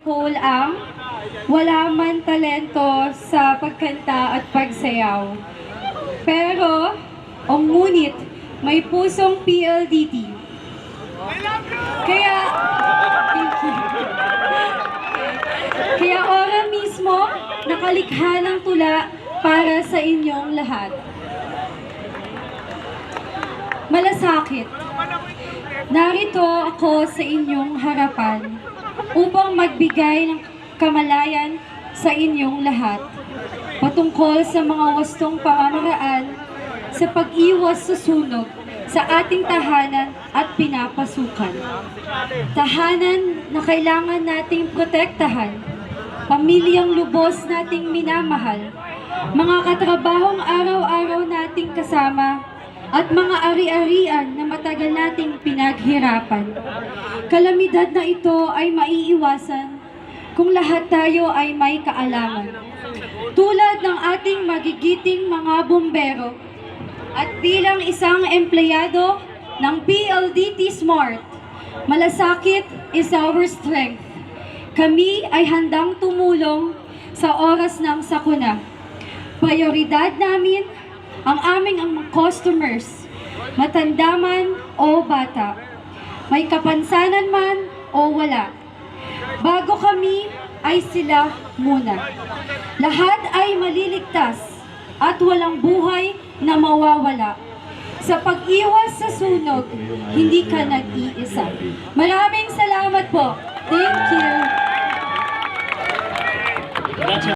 Cole ang wala man talento sa pagkanta at pagsayaw. Pero, o ngunit, may pusong PLDT. Kaya, thank you. Kaya ora mismo, nakalikha ng tula para sa inyong lahat. Malasakit. Narito ako sa inyong harapan upang magbigay ng kamalayan sa inyong lahat patungkol sa mga wastong pamamaraan sa pag-iwas sa sunog sa ating tahanan at pinapasukan. Tahanan na kailangan nating protektahan, pamilyang lubos nating minamahal, mga katrabahong araw-araw nating kasama, at mga ari-arian na matagal nating pinaghirapan. Kalamidad na ito ay maiiwasan kung lahat tayo ay may kaalaman. Tulad ng ating magigiting mga bumbero at bilang isang empleyado ng PLDT Smart, malasakit is our strength. Kami ay handang tumulong sa oras ng sakuna. Prioridad namin ang aming customers, matanda man o bata, may kapansanan man o wala. Bago kami ay sila muna. Lahat ay maliligtas at walang buhay na mawawala. Sa pag-iwas sa sunog, hindi ka nag-iisa. Maraming salamat po. Thank you.